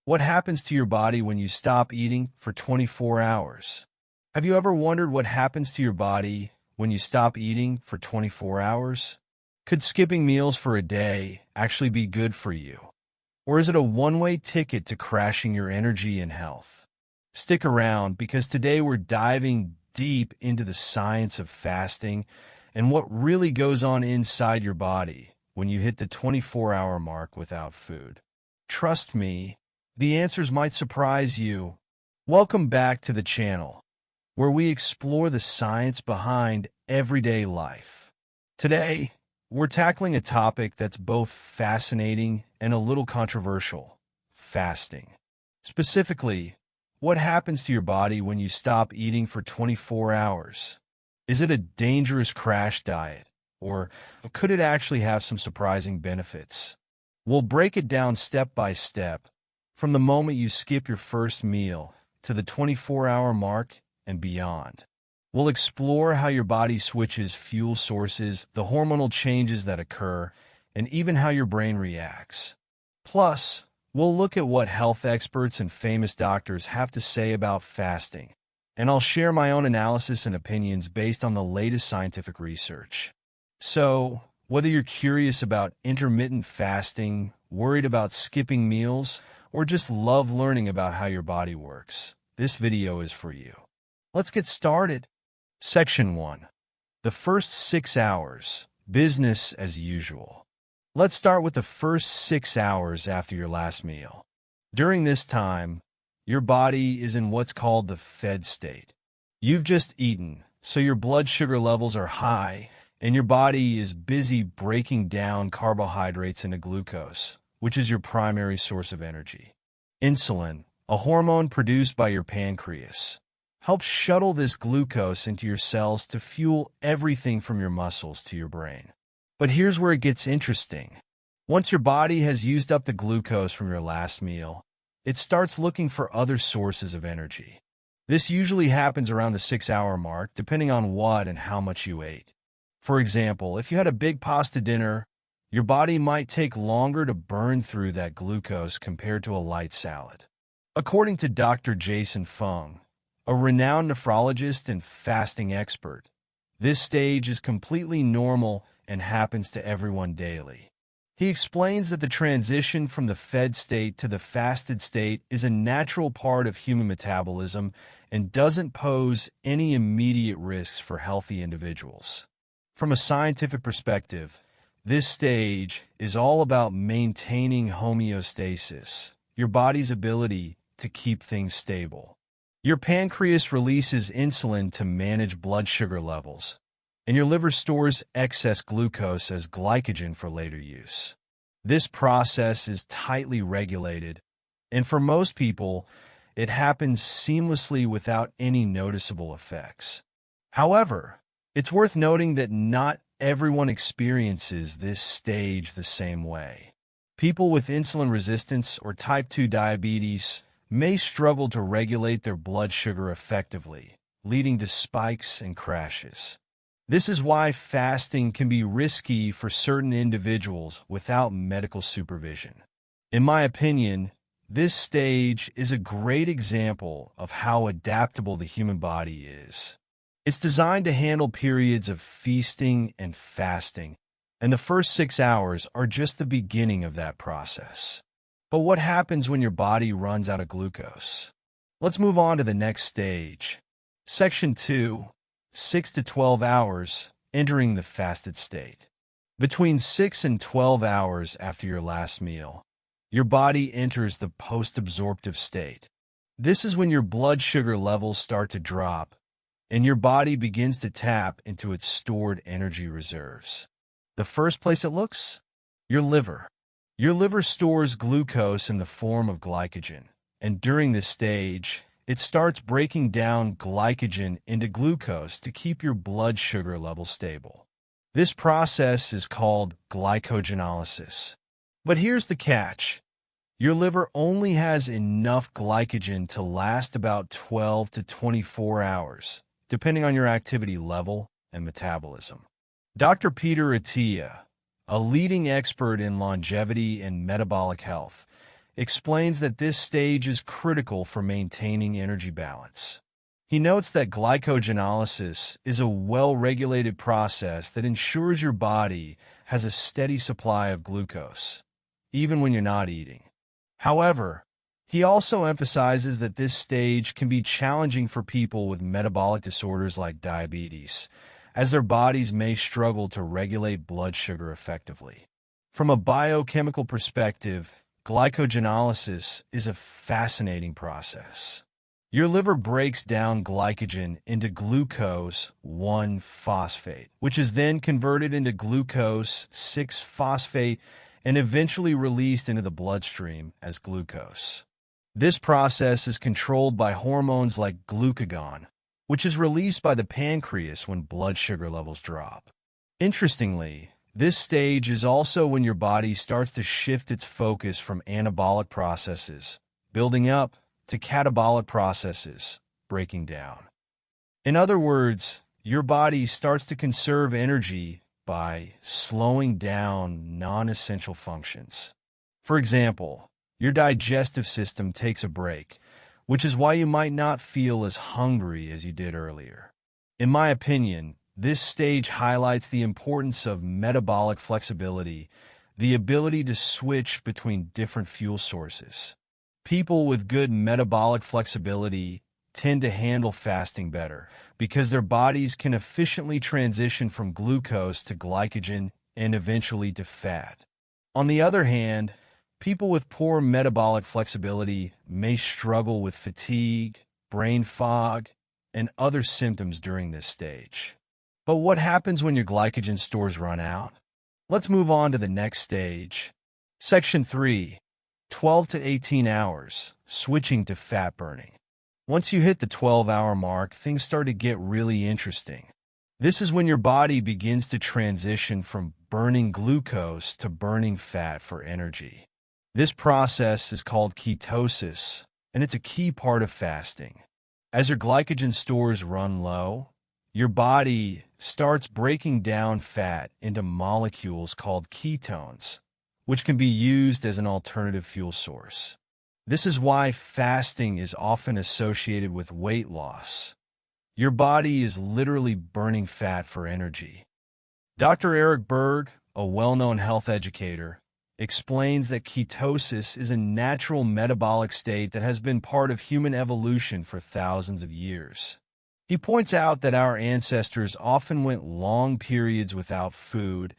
What happens to your body when you stop eating for 24 hours? Have you ever wondered what happens to your body when you stop eating for 24 hours? Could skipping meals for a day actually be good for you? Or is it a one-way ticket to crashing your energy and health? Stick around because today we're diving deep into the science of fasting and what really goes on inside your body when you hit the 24-hour mark without food. Trust me, the answers might surprise you. Welcome back to the channel, where we explore the science behind everyday life. Today, we're tackling a topic that's both fascinating and a little controversial: fasting. Specifically, what happens to your body when you stop eating for 24 hours? Is it a dangerous crash diet, or could it actually have some surprising benefits? We'll break it down step by step, from the moment you skip your first meal to the 24-hour mark and beyond. We'll explore how your body switches fuel sources, the hormonal changes that occur, and even how your brain reacts. Plus, we'll look at what health experts and famous doctors have to say about fasting, and I'll share my own analysis and opinions based on the latest scientific research. So, whether you're curious about intermittent fasting, worried about skipping meals, or just love learning about how your body works, this video is for you. Let's get started. Section 1. The first 6 hours. Business as usual. Let's start with the first 6 hours after your last meal. During this time, your body is in what's called the fed state. You've just eaten, so your blood sugar levels are high, and your body is busy breaking down carbohydrates into glucose, which is your primary source of energy. Insulin, a hormone produced by your pancreas, helps shuttle this glucose into your cells to fuel everything from your muscles to your brain. But here's where it gets interesting. Once your body has used up the glucose from your last meal, it starts looking for other sources of energy. This usually happens around the 6-hour mark, depending on what and how much you ate. For example, if you had a big pasta dinner, your body might take longer to burn through that glucose compared to a light salad. According to Dr. Jason Fung, a renowned nephrologist and fasting expert, this stage is completely normal and happens to everyone daily. He explains that the transition from the fed state to the fasted state is a natural part of human metabolism and doesn't pose any immediate risks for healthy individuals. From a scientific perspective, this stage is all about maintaining homeostasis, your body's ability to keep things stable. Your pancreas releases insulin to manage blood sugar levels, and your liver stores excess glucose as glycogen for later use. This process is tightly regulated, and for most people, it happens seamlessly without any noticeable effects. However, it's worth noting that not everyone experiences this stage the same way. People with insulin resistance or type 2 diabetes may struggle to regulate their blood sugar effectively, leading to spikes and crashes. This is why fasting can be risky for certain individuals without medical supervision. In my opinion, this stage is a great example of how adaptable the human body is. It's designed to handle periods of feasting and fasting, and the first 6 hours are just the beginning of that process. But what happens when your body runs out of glucose? Let's move on to the next stage. Section 2. 6 to 12 hours, entering the fasted state. Between 6 and 12 hours after your last meal, your body enters the post-absorptive state. This is when your blood sugar levels start to drop, and your body begins to tap into its stored energy reserves. The first place it looks? Your liver. Your liver stores glucose in the form of glycogen, and during this stage, it starts breaking down glycogen into glucose to keep your blood sugar level stable. This process is called glycogenolysis. But here's the catch. Your liver only has enough glycogen to last about 12 to 24 hours, depending on your activity level and metabolism. Dr. Peter Attia, a leading expert in longevity and metabolic health, explains that this stage is critical for maintaining energy balance. He notes that glycogenolysis is a well-regulated process that ensures your body has a steady supply of glucose, even when you're not eating. However, he also emphasizes that this stage can be challenging for people with metabolic disorders like diabetes, as their bodies may struggle to regulate blood sugar effectively. From a biochemical perspective, glycogenolysis is a fascinating process. Your liver breaks down glycogen into glucose 1-phosphate, which is then converted into glucose 6-phosphate and eventually released into the bloodstream as glucose. This process is controlled by hormones like glucagon, which is released by the pancreas when blood sugar levels drop. Interestingly, this stage is also when your body starts to shift its focus from anabolic processes, building up, to catabolic processes, breaking down. In other words, your body starts to conserve energy by slowing down non-essential functions. For example, your digestive system takes a break, which is why you might not feel as hungry as you did earlier. In my opinion, this stage highlights the importance of metabolic flexibility, the ability to switch between different fuel sources. People with good metabolic flexibility tend to handle fasting better because their bodies can efficiently transition from glucose to glycogen and eventually to fat. On the other hand, people with poor metabolic flexibility may struggle with fatigue, brain fog, and other symptoms during this stage. But what happens when your glycogen stores run out? Let's move on to the next stage. Section 3. 12 to 18 hours, switching to fat burning. Once you hit the 12-hour mark, things start to get really interesting. This is when your body begins to transition from burning glucose to burning fat for energy. This process is called ketosis, and it's a key part of fasting. As your glycogen stores run low, your body starts breaking down fat into molecules called ketones, which can be used as an alternative fuel source. This is why fasting is often associated with weight loss. Your body is literally burning fat for energy. Dr. Eric Berg, a well-known health educator, explains that ketosis is a natural metabolic state that has been part of human evolution for thousands of years. He points out that our ancestors often went long periods without food,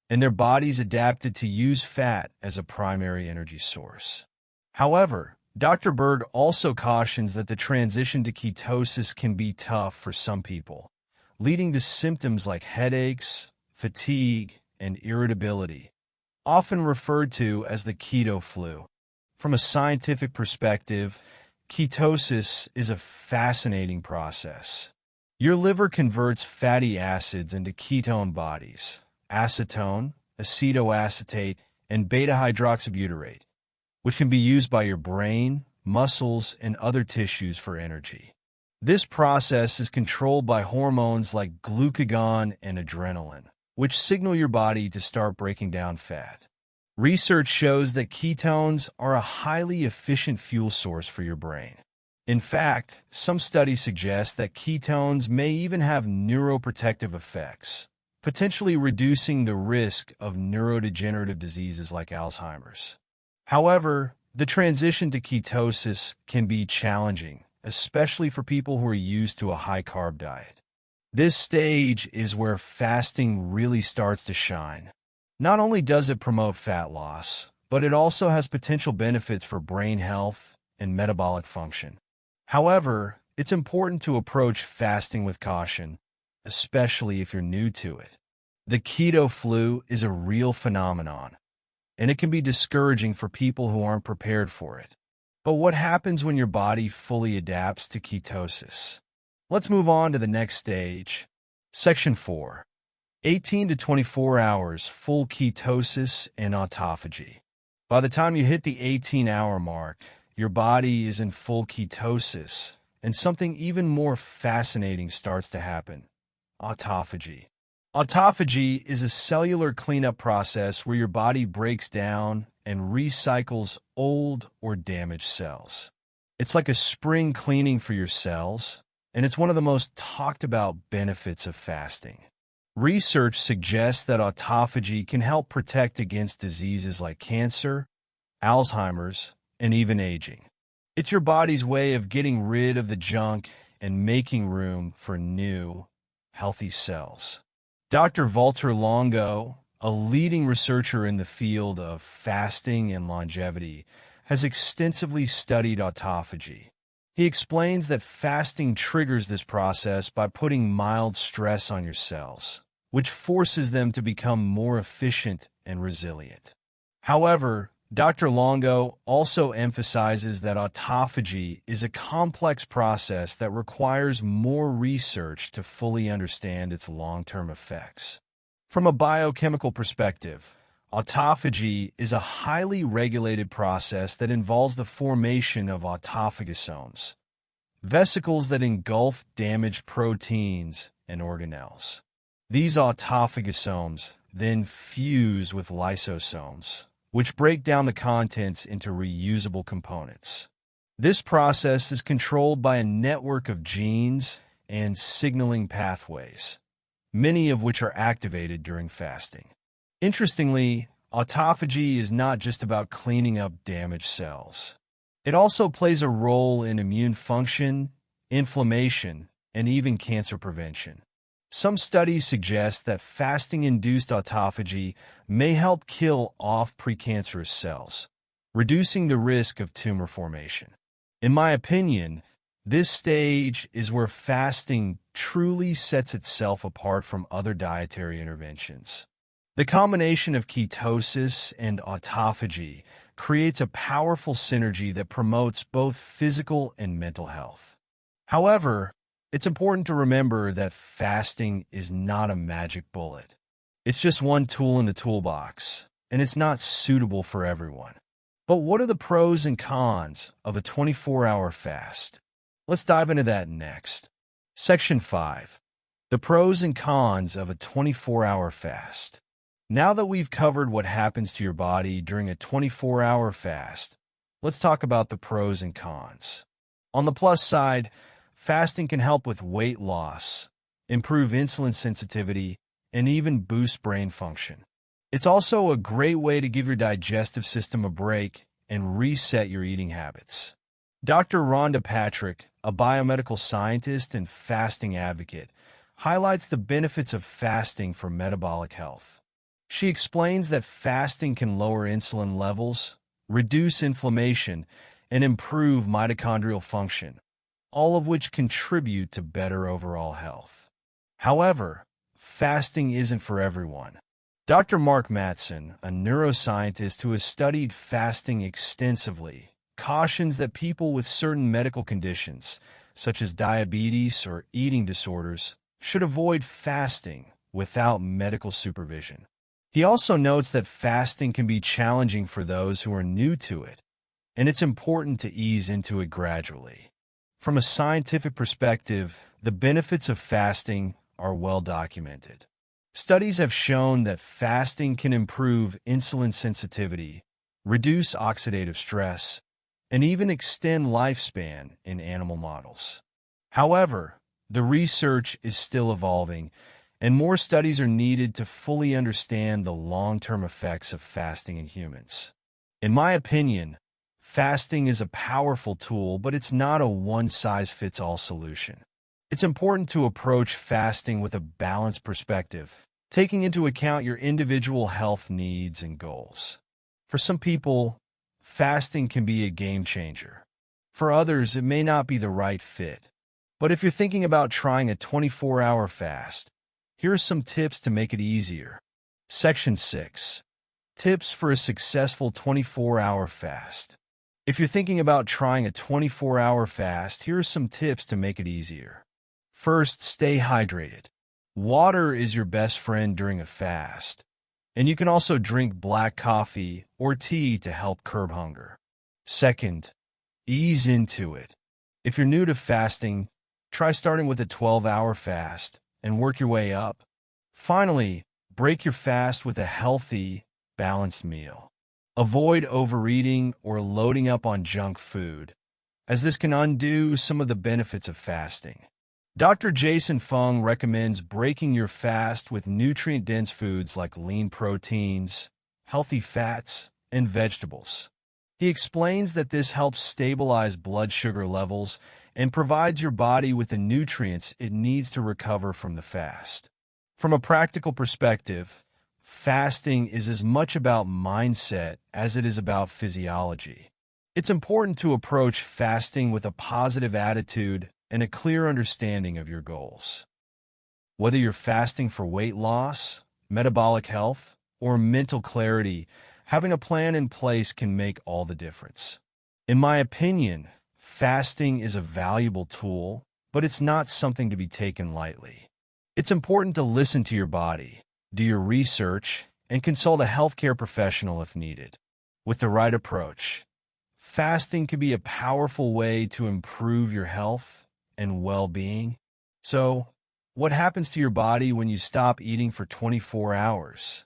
and their bodies adapted to use fat as a primary energy source. However, Dr. Berg also cautions that the transition to ketosis can be tough for some people, leading to symptoms like headaches, fatigue, and irritability, often referred to as the keto flu. From a scientific perspective, ketosis is a fascinating process. Your liver converts fatty acids into ketone bodies, acetone, acetoacetate, and beta-hydroxybutyrate, which can be used by your brain, muscles, and other tissues for energy. This process is controlled by hormones like glucagon and adrenaline, which signal your body to start breaking down fat. Research shows that ketones are a highly efficient fuel source for your brain. In fact, some studies suggest that ketones may even have neuroprotective effects, potentially reducing the risk of neurodegenerative diseases like Alzheimer's. However, the transition to ketosis can be challenging, especially for people who are used to a high-carb diet. This stage is where fasting really starts to shine. Not only does it promote fat loss, but it also has potential benefits for brain health and metabolic function. However, it's important to approach fasting with caution, especially if you're new to it. The keto flu is a real phenomenon, and it can be discouraging for people who aren't prepared for it. But what happens when your body fully adapts to ketosis? Let's move on to the next stage. Section 4. 18 to 24 hours full ketosis and autophagy. By the time you hit the 18-hour mark, your body is in full ketosis, and something even more fascinating starts to happen: autophagy. Autophagy is a cellular cleanup process where your body breaks down and recycles old or damaged cells. It's like a spring cleaning for your cells, and it's one of the most talked about benefits of fasting. Research suggests that autophagy can help protect against diseases like cancer, Alzheimer's, and even aging. It's your body's way of getting rid of the junk and making room for new, healthy cells. Dr. Walter Longo, a leading researcher in the field of fasting and longevity, has extensively studied autophagy. He explains that fasting triggers this process by putting mild stress on your cells, which forces them to become more efficient and resilient. However, Dr. Longo also emphasizes that autophagy is a complex process that requires more research to fully understand its long-term effects. From a biochemical perspective, autophagy is a highly regulated process that involves the formation of autophagosomes, vesicles that engulf damaged proteins and organelles. These autophagosomes then fuse with lysosomes, which break down the contents into reusable components. This process is controlled by a network of genes and signaling pathways, many of which are activated during fasting. Interestingly, autophagy is not just about cleaning up damaged cells. It also plays a role in immune function, inflammation, and even cancer prevention. Some studies suggest that fasting-induced autophagy may help kill off precancerous cells, reducing the risk of tumor formation. In my opinion, this stage is where fasting truly sets itself apart from other dietary interventions. The combination of ketosis and autophagy creates a powerful synergy that promotes both physical and mental health. However, it's important to remember that fasting is not a magic bullet. It's just one tool in the toolbox, and it's not suitable for everyone. But what are the pros and cons of a 24-hour fast? Let's dive into that next. Section 5. The pros and cons of a 24-hour fast. Now that we've covered what happens to your body during a 24-hour fast, let's talk about the pros and cons. On the plus side, fasting can help with weight loss, improve insulin sensitivity, and even boost brain function. It's also a great way to give your digestive system a break and reset your eating habits. Dr. Rhonda Patrick, a biomedical scientist and fasting advocate, highlights the benefits of fasting for metabolic health. She explains that fasting can lower insulin levels, reduce inflammation, and improve mitochondrial function, all of which contribute to better overall health. However, fasting isn't for everyone. Dr. Mark Mattson, a neuroscientist who has studied fasting extensively, cautions that people with certain medical conditions, such as diabetes or eating disorders, should avoid fasting without medical supervision. He also notes that fasting can be challenging for those who are new to it, and it's important to ease into it gradually. From a scientific perspective, the benefits of fasting are well documented. Studies have shown that fasting can improve insulin sensitivity, reduce oxidative stress, and even extend lifespan in animal models. However, the research is still evolving, and more studies are needed to fully understand the long-term effects of fasting in humans. In my opinion, fasting is a powerful tool, but it's not a one-size-fits-all solution. It's important to approach fasting with a balanced perspective, taking into account your individual health needs and goals. For some people, fasting can be a game changer. For others, it may not be the right fit. But if you're thinking about trying a 24-hour fast, here are some tips to make it easier. Section 6. Tips for a successful 24-hour fast. If you're thinking about trying a 24-hour fast, here are some tips to make it easier. First, stay hydrated. Water is your best friend during a fast, and you can also drink black coffee or tea to help curb hunger. Second, ease into it. If you're new to fasting, try starting with a 12-hour fast and work your way up. Finally, break your fast with a healthy, balanced meal. Avoid overeating or loading up on junk food, as this can undo some of the benefits of fasting. Dr. Jason Fung recommends breaking your fast with nutrient-dense foods like lean proteins, healthy fats, and vegetables. He explains that this helps stabilize blood sugar levels and provides your body with the nutrients it needs to recover from the fast. From a practical perspective, fasting is as much about mindset as it is about physiology. It's important to approach fasting with a positive attitude and a clear understanding of your goals. Whether you're fasting for weight loss, metabolic health, or mental clarity, having a plan in place can make all the difference. In my opinion, fasting is a valuable tool, but it's not something to be taken lightly. It's important to listen to your body, do your research, and consult a healthcare professional if needed. With the right approach, fasting can be a powerful way to improve your health and well-being. So, what happens to your body when you stop eating for 24 hours?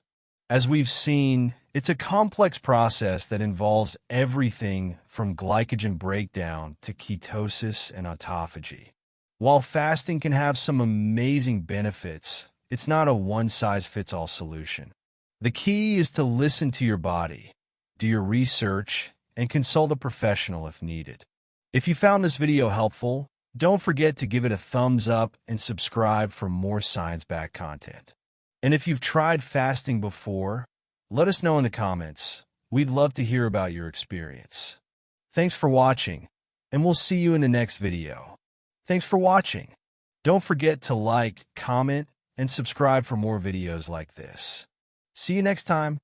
As we've seen, it's a complex process that involves everything from glycogen breakdown to ketosis and autophagy. While fasting can have some amazing benefits, it's not a one-size-fits-all solution. The key is to listen to your body, do your research, and consult a professional if needed. If you found this video helpful, don't forget to give it a thumbs up and subscribe for more science-backed content. And if you've tried fasting before, let us know in the comments. We'd love to hear about your experience. Thanks for watching, and we'll see you in the next video. Thanks for watching. Don't forget to like, comment, and subscribe for more videos like this. See you next time.